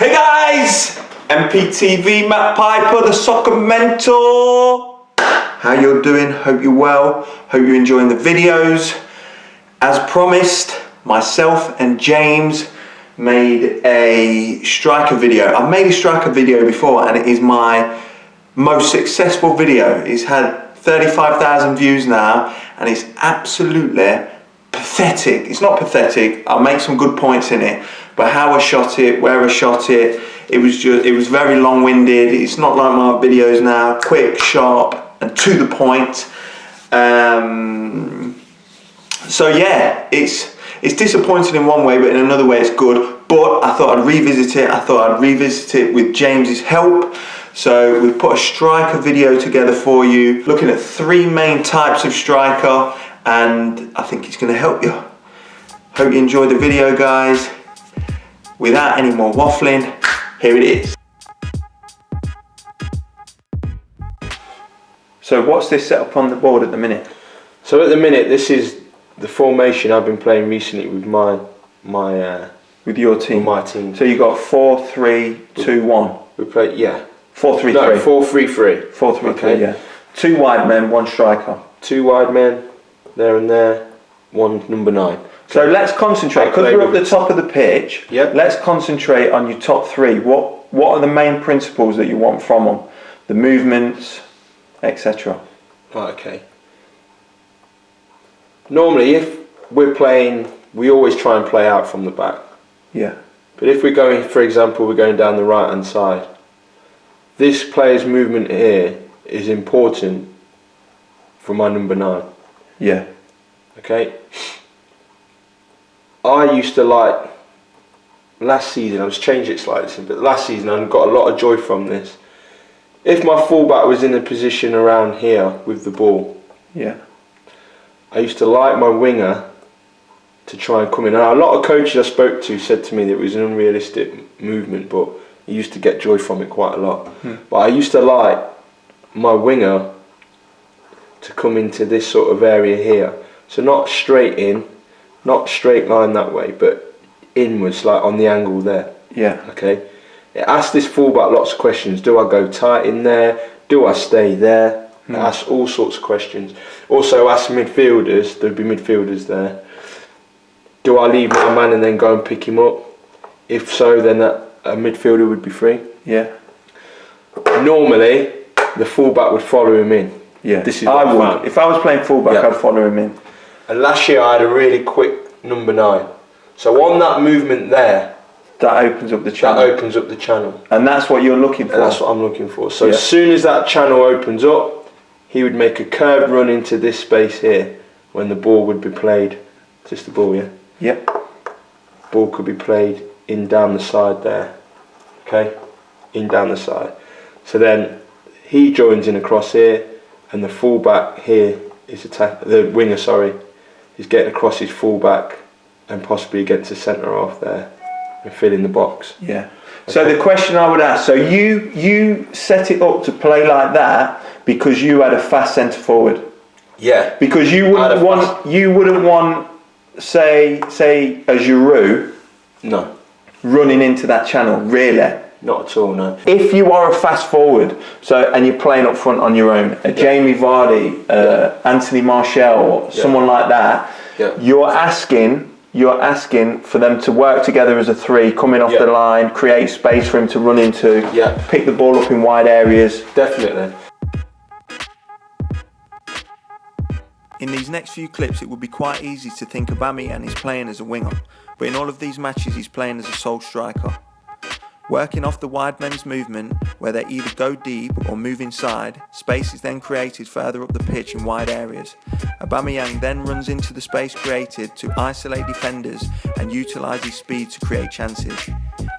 Hey guys, MPTV, Matt Piper, the soccer mentor. How you're doing? Hope you're well. Hope you're enjoying the videos. As promised, myself and James made a striker video. I've made a striker video before and it is my most successful video. It's had 35,000 views now and it's absolutely pathetic. It's not pathetic, I'll make some good points in it, but how I shot it, where I shot it, it was very long-winded. It's not like my videos now, quick, sharp and to the point. So yeah, it's disappointing in one way, but in another way it's good. But I thought I'd revisit it. I thought I'd revisit it with James's help. So we've put a striker video together for you, looking at 3 main types of striker, and I think it's going to help you. Hope you enjoy the video, guys. Without any more waffling, here it is. So what's this set up on the board at the minute? So at the minute, this is the formation I've been playing recently with with your team. With my team. So you got 4-3-2-1. We play 4-3-3. No, 4-3-3. 4-3-3. Okay. Yeah. 2 wide men, 1 striker. 2 wide men, there and there. 1 number 9. So let's concentrate, because we're up the top of the pitch. Yep. Let's concentrate on your top 3. What are the main principles that you want from them? The movements, etc. Right, okay. Normally, if we're playing, we always try and play out from the back. Yeah. But if we're going, for example, we're going down the right hand side, this player's movement here is important for my number 9. Yeah. Okay. I used to like, last season, I was changing it slightly, but last season I got a lot of joy from this. If my fullback was in a position around here with the ball, yeah, I used to like my winger to try and come in. Now, a lot of coaches I spoke to said to me that it was an unrealistic movement, but you used to get joy from it quite a lot. But I used to like my winger to come into this sort of area here. So not straight in, not straight line that way, but inwards, like on the angle there. Yeah. Okay. It asks this fullback lots of questions. Do I go tight in there? Do I stay there? It asks all sorts of questions. Also asks midfielders, there'd be midfielders there. Do I leave my man and then go and pick him up? If so, then a midfielder would be free. Yeah. Normally, the fullback would follow him in. Yeah. This is what I found. If I was playing fullback, I'd follow him in. And last year I had a really quick number 9. So on that movement there, that opens up the channel. That opens up the channel. And that's what you're looking for. And that's what I'm looking for. So as soon as that channel opens up, he would make a curved run into this space here when the ball would be played. Just the ball, yeah? Yep. Ball could be played in down the side there. Okay? In down the side. So then he joins in across here and the fullback here is the winger, is getting across his fullback and possibly against the centre half there and fill in the box. Yeah. Okay. So the question I would ask, so you set it up to play like that because you had a fast centre forward. Yeah. Because you wouldn't want say a Giroud running into that channel, really. Not at all, no. If you are a fast forward, and you're playing up front on your own, Jamie Vardy, Anthony Martial, someone like that, you're asking for them to work together as a 3, coming off the line, create space for him to run into, pick the ball up in wide areas. Definitely. In these next few clips, it would be quite easy to think Aubameyang is playing as a winger, but in all of these matches he's playing as a sole striker. Working off the wide men's movement, where they either go deep or move inside, space is then created further up the pitch in wide areas. Aubameyang then runs into the space created to isolate defenders and utilise his speed to create chances.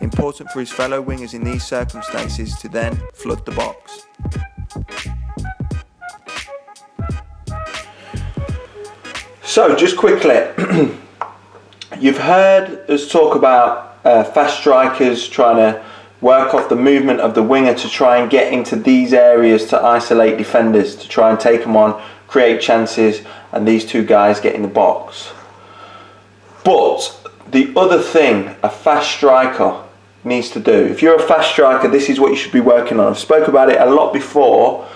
Important for his fellow wingers in these circumstances to then flood the box. So, just quickly, you've heard us talk about fast strikers trying to work off the movement of the winger to try and get into these areas to isolate defenders, to try and take them on, create chances, and these 2 guys get in the box. But the other thing a fast striker needs to do. If you're a fast striker, this is what you should be working on. I've spoke about it a lot before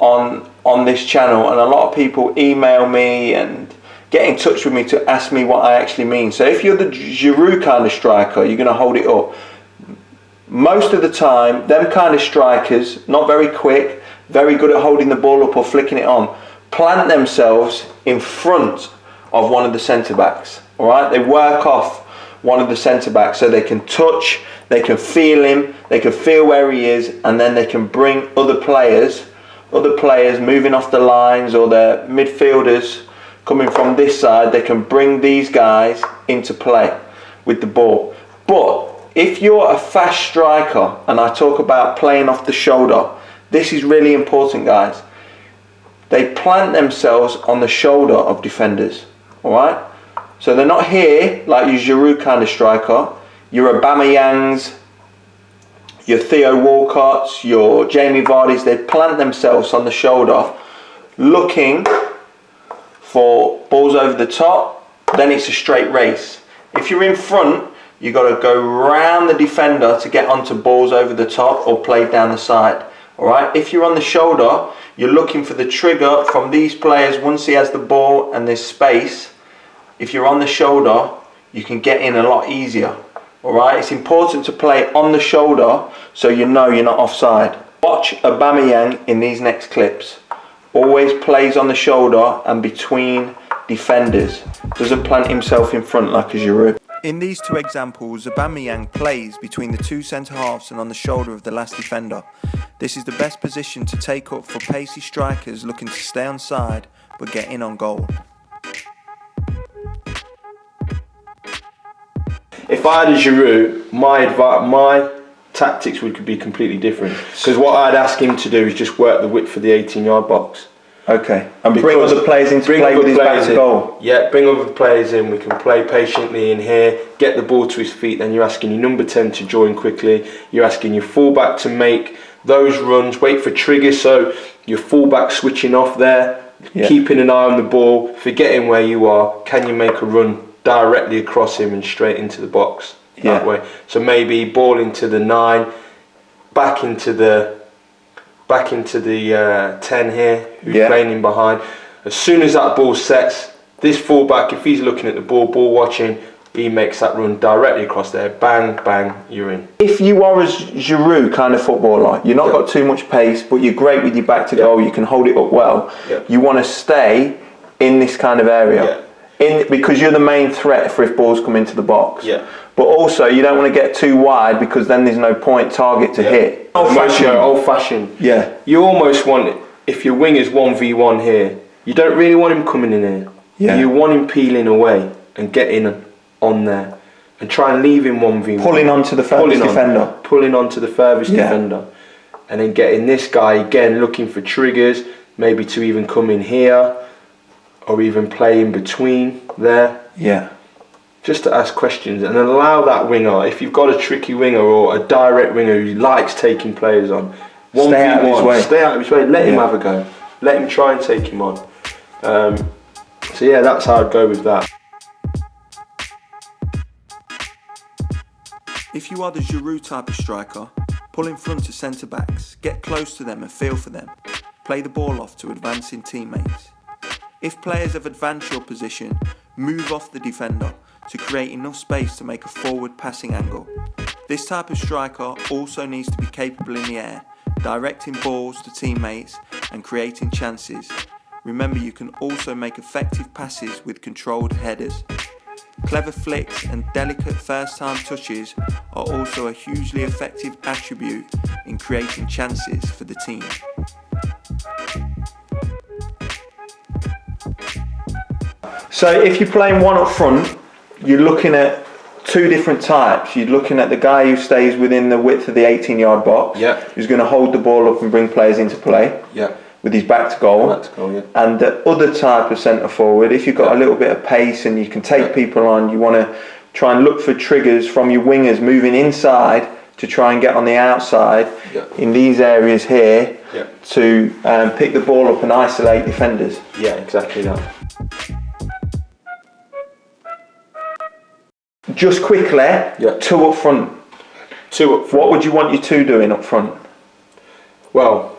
on this channel, and a lot of people email me and get in touch with me to ask me what I actually mean. So if you're the Giroud kind of striker, you're going to hold it up. Most of the time, them kind of strikers, not very quick, very good at holding the ball up or flicking it on, plant themselves in front of one of the centre backs. All right, they work off one of the centre backs so they can touch, they can feel him, they can feel where he is, and then they can bring other players moving off the lines, or their midfielders coming from this side. They can bring these guys into play with the ball. But if you're a fast striker, and I talk about playing off the shoulder, this is really important, guys. They plant themselves on the shoulder of defenders, all right? So they're not here like your Giroud kind of striker, your Aubameyangs, your Theo Walcotts, your Jamie Vardys. They plant themselves on the shoulder looking for balls over the top. Then it's a straight race. If you're in front, you've got to go round the defender to get onto balls over the top or play down the side. All right. If you're on the shoulder, you're looking for the trigger from these players once he has the ball and there's space. If you're on the shoulder, you can get in a lot easier. All right. It's important to play on the shoulder so you know you're not offside. Watch Aubameyang in these next clips. Always plays on the shoulder and between defenders. Doesn't plant himself in front like a Giroud. In these two examples, Aubameyang plays between the two centre-halves and on the shoulder of the last defender. This is the best position to take up for pacey strikers looking to stay on side but get in on goal. If I had a Giroud, my tactics would be completely different. Because what I'd ask him to do is just work the width for the 18-yard box. Okay, and bring other players into play with his back to goal. Yeah, bring other players in. We can play patiently in here, get the ball to his feet. Then you're asking your number 10 to join quickly. You're asking your fullback to make those runs, wait for triggers, so your fullback switching off there, keeping an eye on the ball, forgetting where you are. Can you make a run directly across him and straight into the box that way? So maybe ball into the 9, back into the 10 here, who's playing in behind. As soon as that ball sets, this fullback, if he's looking at the ball watching, he makes that run directly across there. Bang, bang, you're in. If you are a Giroud kind of footballer, you're not got too much pace, but you're great with your back to goal, you can hold it up well. You want to stay in this kind of area. Because you're the main threat for if balls come into the box. But also, you don't want to get too wide because then there's no point target to hit. Old fashioned. Yeah. You almost want it, if your wing is 1v1 here, you don't really want him coming in here. You want him peeling away and getting on there and try and leave him 1v1. Pulling on to the furthest defender. Pulling on to the furthest defender. And then getting this guy again looking for triggers, maybe to even come in here or even play in between there. Just to ask questions and allow that winger, if you've got a tricky winger or a direct winger who likes taking players on, 1v1, stay out of his way, let him have a go. Let him try and take him on. So yeah, that's how I'd go with that. If you are the Giroud type of striker, pull in front to centre backs, get close to them and feel for them. Play the ball off to advancing teammates. If players have advanced your position, move off the defender to create enough space to make a forward passing angle. This type of striker also needs to be capable in the air, directing balls to teammates and creating chances. Remember, you can also make effective passes with controlled headers. Clever flicks and delicate first-time touches are also a hugely effective attribute in creating chances for the team. So if you're playing one up front, you're looking at two different types. You're looking at the guy who stays within the width of the 18-yard box, who's going to hold the ball up and bring players into play with his back to goal. And the other type of centre forward, if you've got a little bit of pace and you can take people on, you want to try and look for triggers from your wingers moving inside to try and get on the outside in these areas here to pick the ball up and isolate defenders. Yeah, exactly that. Just quickly, two up front. Two up front. What would you want your two doing up front? Well,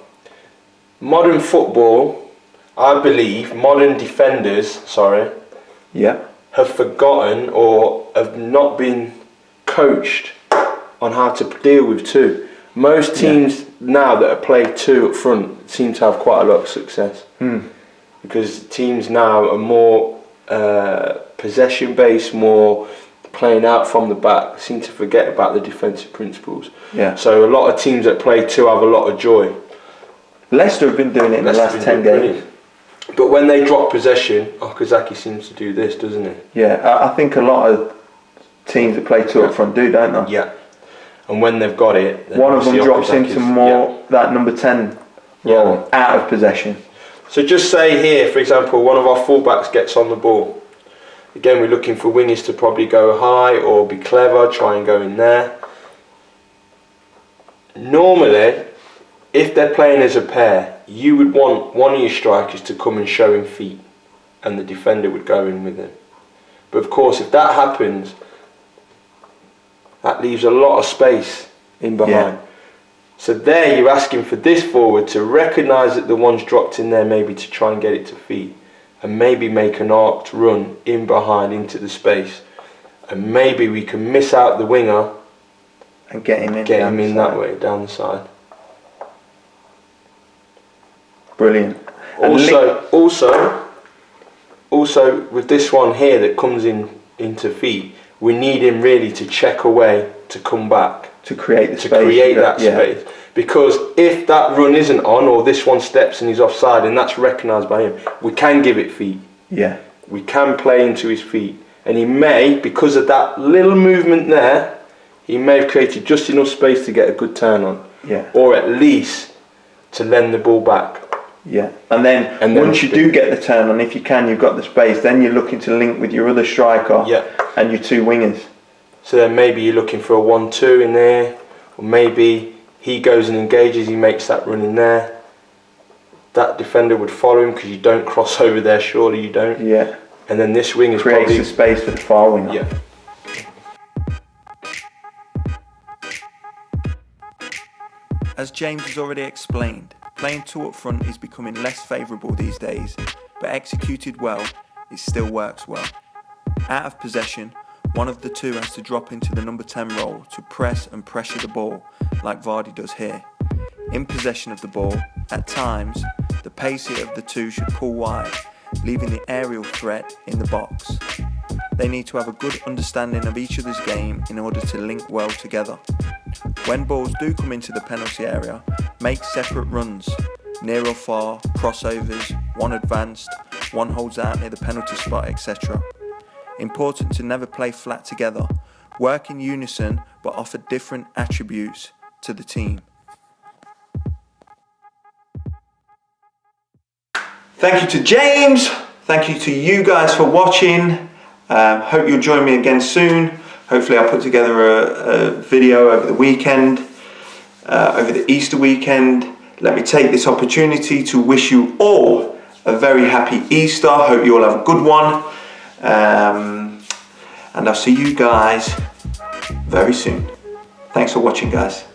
modern football, I believe, modern defenders, Yeah. have forgotten or have not been coached on how to deal with two. Most teams now that play two up front seem to have quite a lot of success. Because teams now are more possession based, more playing out from the back, seem to forget about the defensive principles. Yeah. So a lot of teams that play two have a lot of joy. Leicester have been doing it in the last 10 games. But when they drop possession, Okazaki seems to do this, doesn't he? Yeah, I think a lot of teams that play two up front do, don't they? Yeah. And when they've got it, then one of them drops Okazaki's- into more that number 10 role, out of possession. So just say here, for example, one of our fullbacks gets on the ball. Again, we're looking for wingers to probably go high or be clever, try and go in there. Normally, if they're playing as a pair, you would want one of your strikers to come and show him feet, and the defender would go in with him. But of course, if that happens, that leaves a lot of space in behind. So there you're asking for this forward to recognise that the one's dropped in there, maybe to try and get it to feet, and maybe make an arced run in behind into the space, and maybe we can miss out the winger And get him in, that way down the side. Brilliant. Also with this one here that comes into feet, we need him really to check away to come back to create the space. To create that space. Because if that run isn't on, or this one steps and he's offside, and that's recognised by him, we can give it feet. Yeah. We can play into his feet. And he may, because of that little movement there, he may have created just enough space to get a good turn on. Yeah. Or at least to lend the ball back. Yeah. And then once you do get the turn on, if you can, you've got the space, then you're looking to link with your other striker and your two wingers. So then maybe you're looking for a 1-2 in there, or maybe he goes and engages, he makes that run in there. That defender would follow him because you don't cross over there, surely you don't. Yeah. And then this wing is creates probably the space for the far winger. Yeah. As James has already explained, playing two up front is becoming less favourable these days, but executed well, it still works well. Out of possession, one of the two has to drop into the number 10 role to press and pressure the ball, like Vardy does here. In possession of the ball, at times, the pacer of the two should pull wide, leaving the aerial threat in the box. They need to have a good understanding of each other's game in order to link well together. When balls do come into the penalty area, make separate runs, near or far, crossovers, one advanced, one holds out near the penalty spot, etc. Important to never play flat together, work in unison but offer different attributes to the team. Thank you to James, thank you to you guys for watching. Hope you'll join me again soon. Hopefully I'll put together a video over the weekend, over the Easter weekend. Let me take this opportunity to wish you all a very happy Easter. Hope you all have a good one. And I'll see you guys very soon. Thanks for watching, guys.